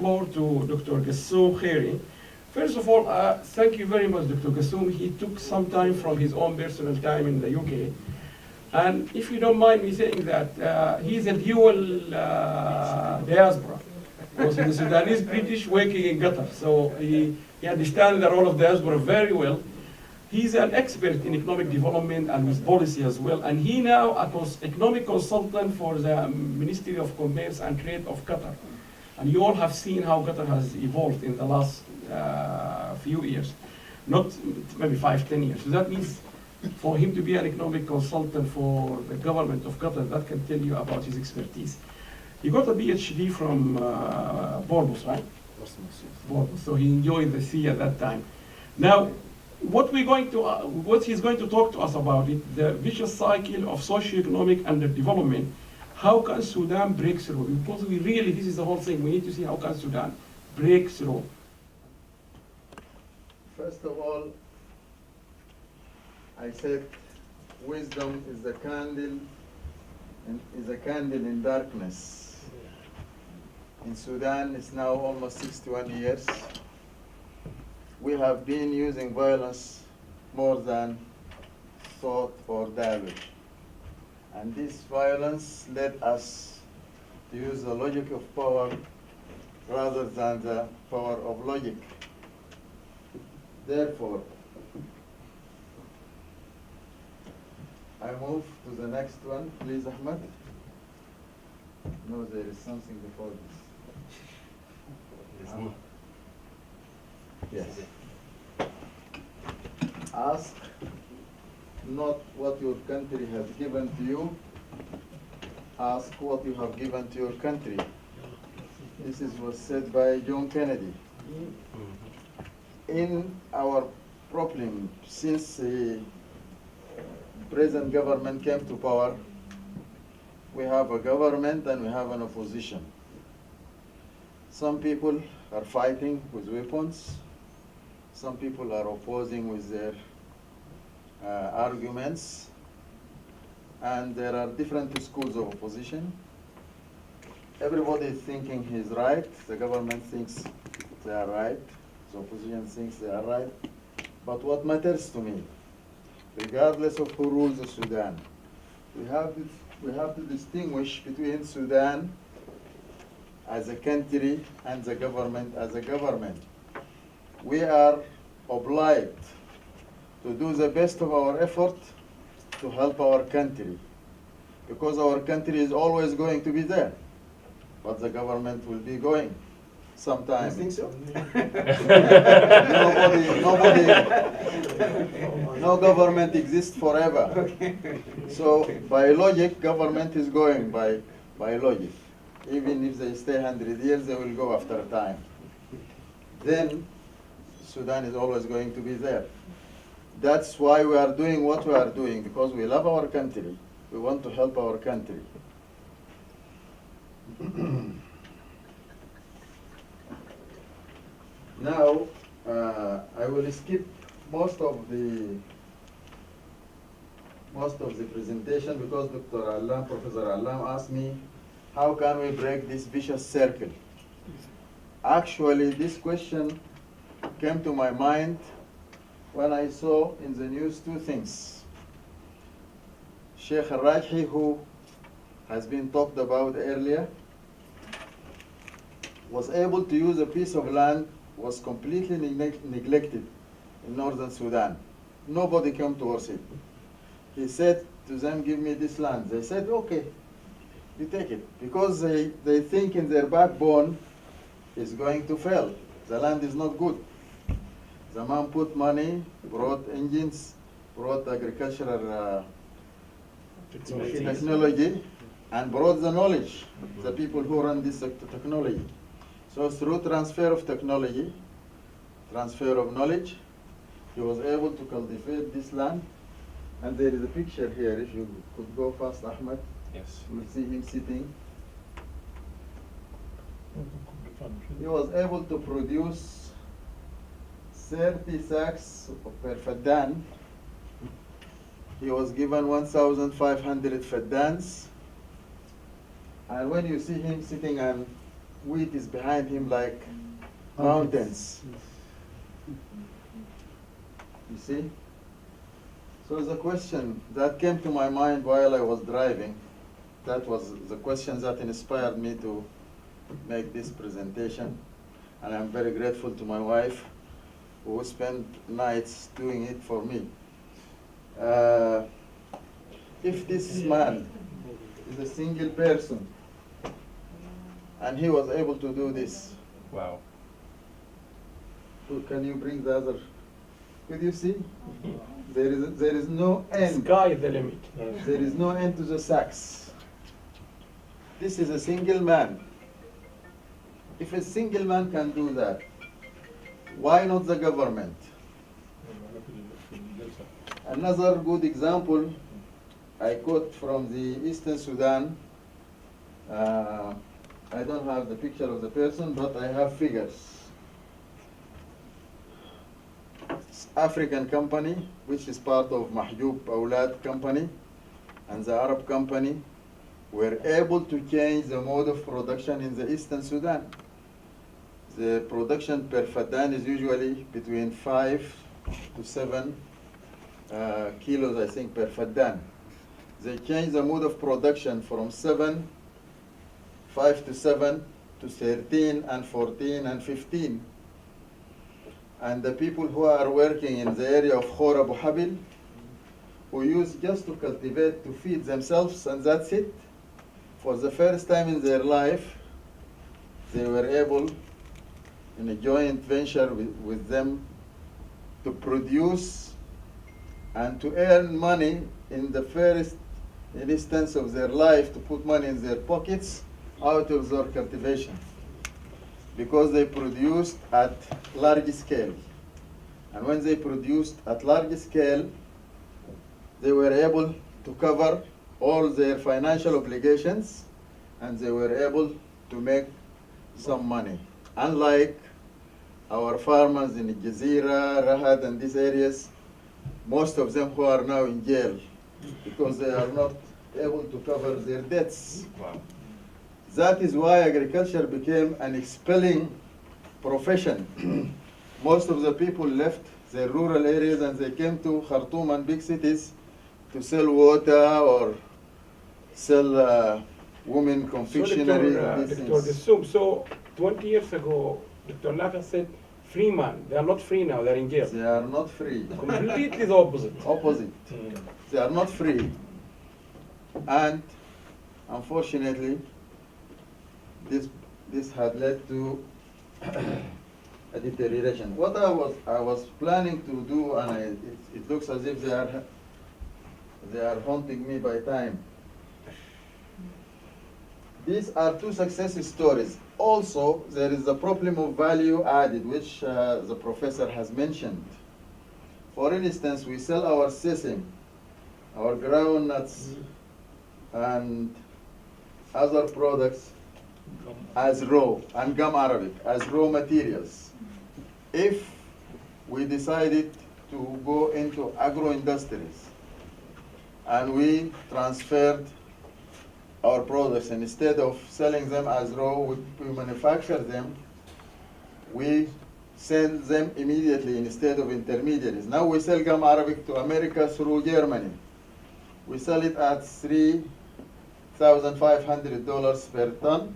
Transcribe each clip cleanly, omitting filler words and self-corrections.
floor to Dr. Gassoum Khairi. First of all, thank you very much, Dr. Gassoum. He took some time from his own personal time in the UK. And if you don't mind me saying that, he's a dual diaspora. Because he's a Sudanese British working in Qatar. So he understands the role of diaspora very well. He's an expert in economic development and with policy as well. And he now is economic consultant for the Ministry of Commerce and Trade of Qatar. And you all have seen how Qatar has evolved in the last few years, not maybe 5-10 years. So that means for him to be an economic consultant for the government of Qatar, that can tell you about his expertise. He got a PhD from Borbus, right? Borbus. So he enjoyed the sea at that time. Now, what he's going to talk to us about it, the vicious cycle of socio-economic underdevelopment. How can Sudan break through? Because this is the whole thing. We need to see how can Sudan break through. First of all, I said wisdom is a candle in darkness. In Sudan, it's now almost 61 years. We have been using violence more than thought or dialogue. And this violence led us to use the logic of power rather than the power of logic. Therefore, I move to the next one, please, Ahmed. No, there is something before this. Yes. Ask not what your country has given to you, ask what you have given to your country. This was said by John Kennedy. In our problem, since the present government came to power, we have a government and we have an opposition. Some people are fighting with weapons. Some people are opposing with their arguments. And there are different schools of opposition. Everybody is thinking he's right. The government thinks they are right. The opposition thinks they are right. But what matters to me, regardless of who rules the Sudan, we have to distinguish between Sudan as a country and the government as a government. We are obliged to do the best of our effort to help our country, because our country is always going to be there, but the government will be going sometime. You think so? No government exists forever. Okay. So by logic, government is going by logic. Even if they stay 100 years, they will go after a time. Then Sudan is always going to be there. That's why we are doing what we are doing, because we love our country. We want to help our country. Now, I will skip most of the presentation because Dr. Allam, Professor Allam asked me, how can we break this vicious circle? Actually, this question came to my mind when I saw in the news two things. Sheikh Al-Rajhi, who has been talked about earlier, was able to use a piece of land was completely neglected in northern Sudan. Nobody came towards it. He said to them, give me this land. They said, okay, you take it. Because they think in their backbone it's going to fail. The land is not good. The man put money, brought engines, brought agricultural technology, and brought the knowledge, the people who run this technology. So through transfer of technology, transfer of knowledge, he was able to cultivate this land. And there is a picture here, if you could go fast, Ahmed. Yes. You will see him sitting. He was able to produce 30 sacks per faddan. He was given 1,500 faddans. And when you see him sitting and wheat is behind him like mountains. You see? So the question that came to my mind while I was driving, that was the question that inspired me to make this presentation. And I'm very grateful to my wife who spent nights doing it for me. If this man is a single person and he was able to do this. Wow. Can you bring the other? Could you see? There is no end. Sky is the limit. There is no end to the sacks. This is a single man. If a single man can do that, why not the government? Another good example I quote from the Eastern Sudan. I don't have the picture of the person, but I have figures. African company, which is part of Mahjoub Awlad company, and the Arab company, were able to change the mode of production in the Eastern Sudan. The production per faddan is usually between 5 to 7 kilos, I think, per faddan. They changed the mode of production from 5 to 7 to 13 and 14 and 15. And the people who are working in the area of Khor Abu Habil, who used just to cultivate, to feed themselves, and that's it, for the first time in their life, they were able, in a joint venture with them, to produce and to earn money in the first instance of their life, to put money in their pockets out of their cultivation, because they produced at large scale. And when they produced at large scale, they were able to cover all their financial obligations, and they were able to make some money. Unlike our farmers in Jazeera, Rahat, and these areas, most of them who are now in jail because they are not able to cover their debts. Wow. That is why agriculture became an expelling profession. Most of the people left their rural areas and they came to Khartoum and big cities to sell water or sell women confectionery. Dr. Gassoum, so 20 years ago, Dr. Laka said, free man. They are not free now, they're in jail. They are not free. Completely the opposite. Opposite. They are not free. And unfortunately, this had led to a deterioration. What I was planning to do, and it looks as if they are haunting me by time. These are two success stories. Also, there is the problem of value added, which the professor has mentioned. For instance, we sell our sesame, our groundnuts, and other products as raw, and gum arabic, as raw materials. If we decided to go into agro-industries and we transferred our products, and instead of selling them as raw, we manufacture them, we sell them immediately instead of intermediaries. Now we sell gum arabic to America through Germany. We sell it at $3,500 per ton,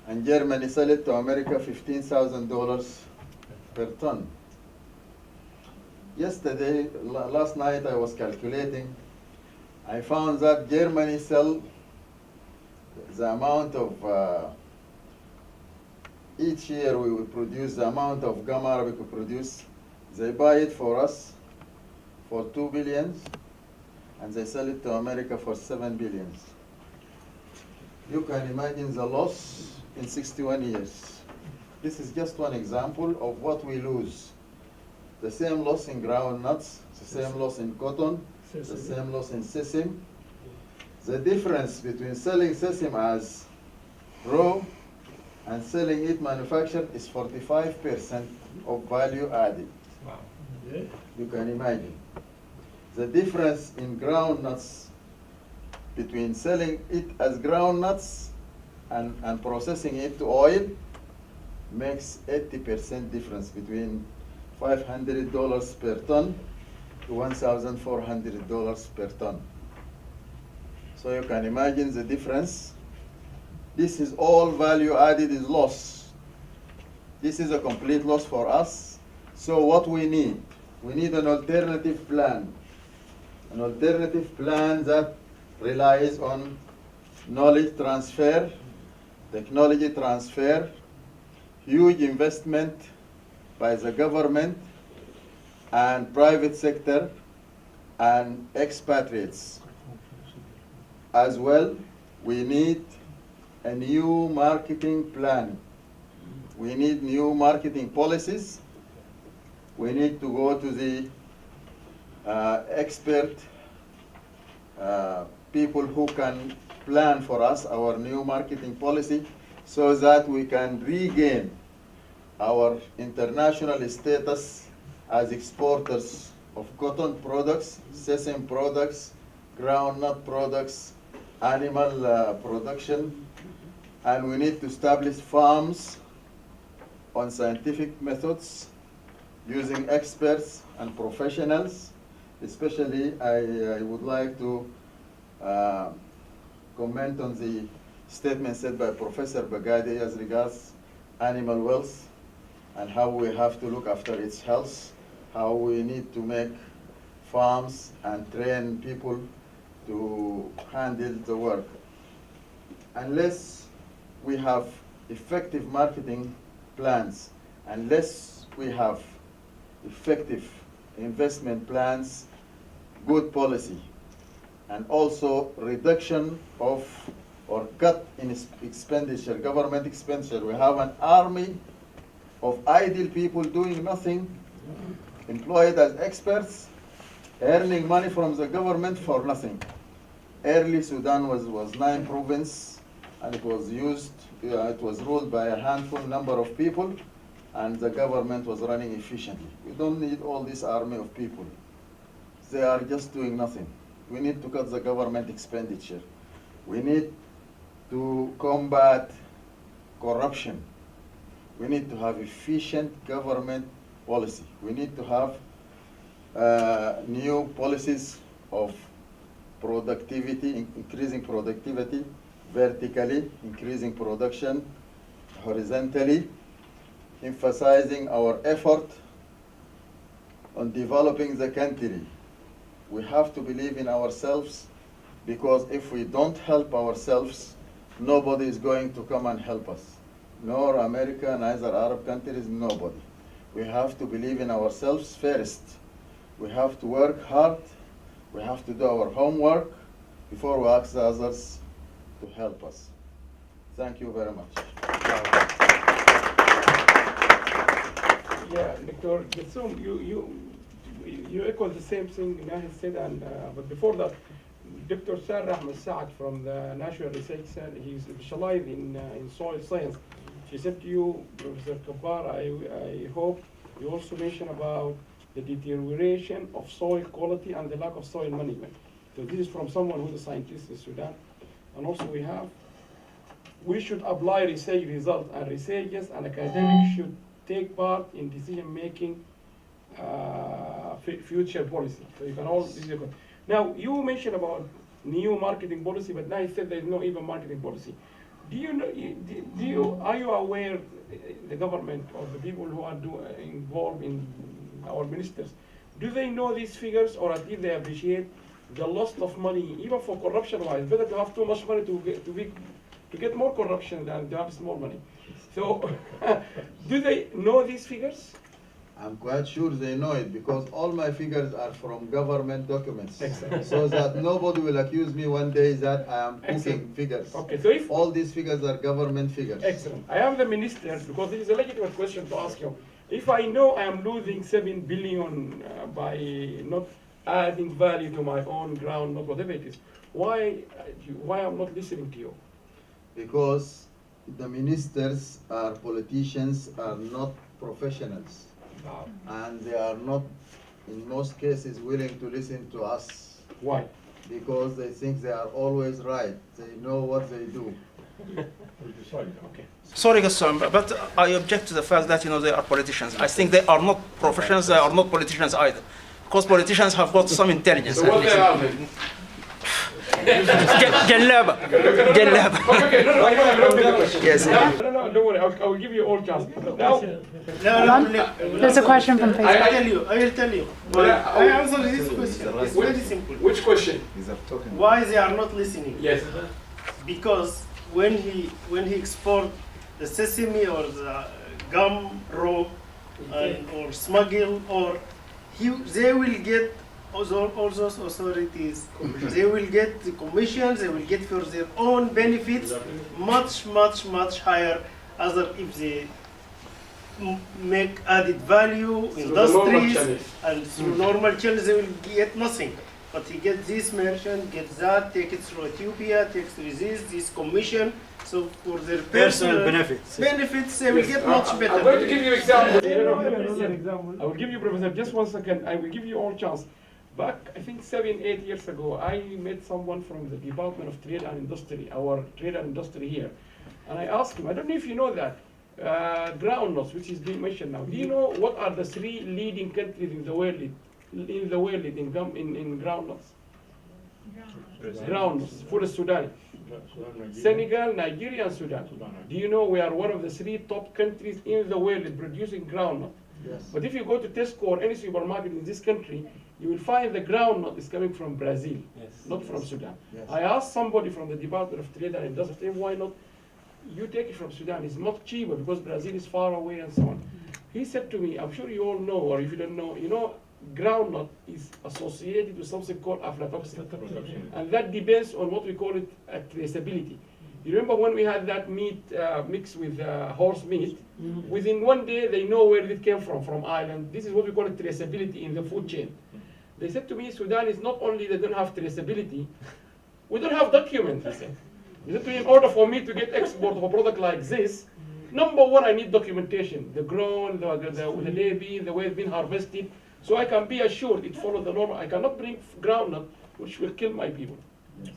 and Germany sell it to America $15,000 per ton. Yesterday, last night I was calculating, I found that Germany sell the amount of, each year we will produce the amount of gum arabic we produce. They buy it for us for 2 billion, and they sell it to America for 7 billion. You can imagine the loss in 61 years. This is just one example of what we lose. The same loss in groundnuts, the same loss in cotton, the same loss in sesame. The difference between selling sesame as raw and selling it manufactured is 45% of value added. Wow. You can imagine. The difference in groundnuts between selling it as groundnuts and processing it to oil makes 80% difference between $500 per ton to $1,400 per ton. So you can imagine the difference. This is all value added is loss. This is a complete loss for us. So what we need an alternative plan. An alternative plan that relies on knowledge transfer, technology transfer, huge investment by the government and private sector and expatriates. As well, we need a new marketing plan. We need new marketing policies. We need to go to the expert people who can plan for us our new marketing policy so that we can regain our international status as exporters of cotton products, sesame products, groundnut products, animal production, and we need to establish farms on scientific methods using experts and professionals. Especially, I would like to comment on the statement said by Professor Bagadi as regards animal wealth and how we have to look after its health, how we need to make farms and train people to handle the work. Unless we have effective marketing plans, unless we have effective investment plans, good policy, and also reduction of or cut in expenditure, government expenditure. We have an army of idle people doing nothing, employed as experts, earning money from the government for nothing. Early Sudan was 9 provinces, and it was it was ruled by a handful number of people, and the government was running efficiently. We don't need all this army of people. They are just doing nothing. We need to cut the government expenditure. We need to combat corruption. We need to have efficient government policy. We need to have new policies of productivity, increasing productivity vertically, increasing production horizontally, emphasizing our effort on developing the country. We have to believe in ourselves, because if we don't help ourselves, nobody is going to come and help us. Nor America, neither Arab countries, nobody. We have to believe in ourselves first. We have to work hard. We have to do our homework before we ask the others to help us. Thank you very much. Yeah, Dr. Gassoum, you echo the same thing Nahid said, and but before that, Dr. Sarah Ahmed Saad from the National Research Center, he's specialized in soil science. She said to you, Professor Kabbar, I hope you also mentioned about the deterioration of soil quality and the lack of soil management. So this is from someone who's a scientist in Sudan. And also we should apply research results, and researchers and academics should take part in decision making future policy. So you can all now you mentioned about new marketing policy, but now you said there is no even marketing policy. Do you know? Are you aware the government or the people who are involved in our ministers? Do they know these figures, or at least they appreciate the loss of money, even for corruption-wise? Better to have too much money to get more corruption than to have small money. So, do they know these figures? I'm quite sure they know it, because all my figures are from government documents. Excellent. So that nobody will accuse me one day that I am cooking Excellent. figures. Okay, so if all these figures are government figures. Excellent. I am the minister, because this is a legitimate question to ask you. If I know I am losing 7 billion by not adding value to my own ground, not whatever it is, why I'm not listening to you? Because the ministers are politicians, are not professionals. Wow. And they are not, in most cases, willing to listen to us. Why? Because they think they are always right. They know what they do. Sorry, Gassoum, but I object to the fact that they are politicians. I think they are not professionals. They are not politicians either, because politicians have got some intelligence. So what they are then? Jallaba. Okay, no, I don't get the question. Yes. No, don't worry, I will give you all chance. Now, There's a question from Facebook. I will tell you. I answer this question. It's very simple. which question? Why they are not listening? Yes. Because when he export the sesame or the gum raw or smuggle or they will get all those authorities. They will get the commissions. They will get for their own benefits much higher. Other if they make added value industries and through normal channels they will get nothing. But he gets this merchant, gets that, take it through Ethiopia, takes this commission. So for their personal benefits, they will get much better. I'm going to give you example. I will give you, Professor, just 1 second. I will give you all chance. Back, I think 7-8 years ago, I met someone from the Department of Trade and Industry, our trade and industry here. And I asked him, I don't know if you know that, groundnuts, which is being mentioned now. Do you know what are the 3 leading countries in the world in groundnuts? Groundnuts, for the Sudan. Senegal, Nigeria, and Sudan. Do you know we are one of the 3 top countries in the world in producing groundnut? Yes. But if you go to Tesco or any supermarket in this country, you will find the groundnut is coming from Brazil, not from Sudan. Yes. I asked somebody from the Department of Trade and Industry, why not you take it from Sudan? It's much cheaper because Brazil is far away and so on. He said to me, I'm sure you all know, or if you don't know, groundnut is associated with something called aflatoxin. And that depends on what we call it traceability. You remember when we had that meat mixed with horse meat? Within 1 day, they know where it came from Ireland. This is what we call it traceability in the food chain. They said to me, Sudan is not only they don't have traceability, we don't have documents, he said. He said to me, in order for me to get export of a product like this, number 1, I need documentation. The grown, the levy, the way it's been harvested, so I can be assured it follows the normal. I cannot bring groundnut, which will kill my people.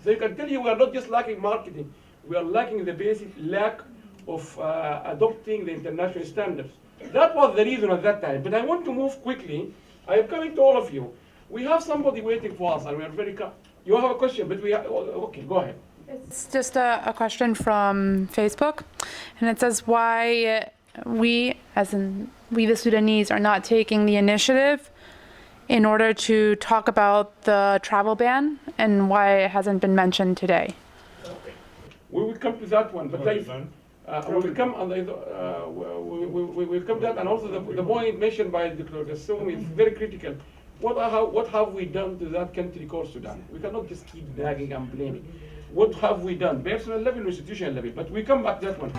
So you can tell you we are not just lacking marketing, we are lacking the basic lack of adopting the international standards. That was the reason at that time. But I want to move quickly. I am coming to all of you. We have somebody waiting for us, and we are very. You have a question, but we have. Okay, go ahead. It's just a question from Facebook, and it says why we, as in we the Sudanese, are not taking the initiative in order to talk about the travel ban and why it hasn't been mentioned today. We will come to that one, but we will come on we will come to that, and also the point mentioned by Dr. Gassoum is very critical. What have we done to that country called Sudan? We cannot just keep nagging and blaming. What have we done? Personal level, institutional level, but we come back to that one.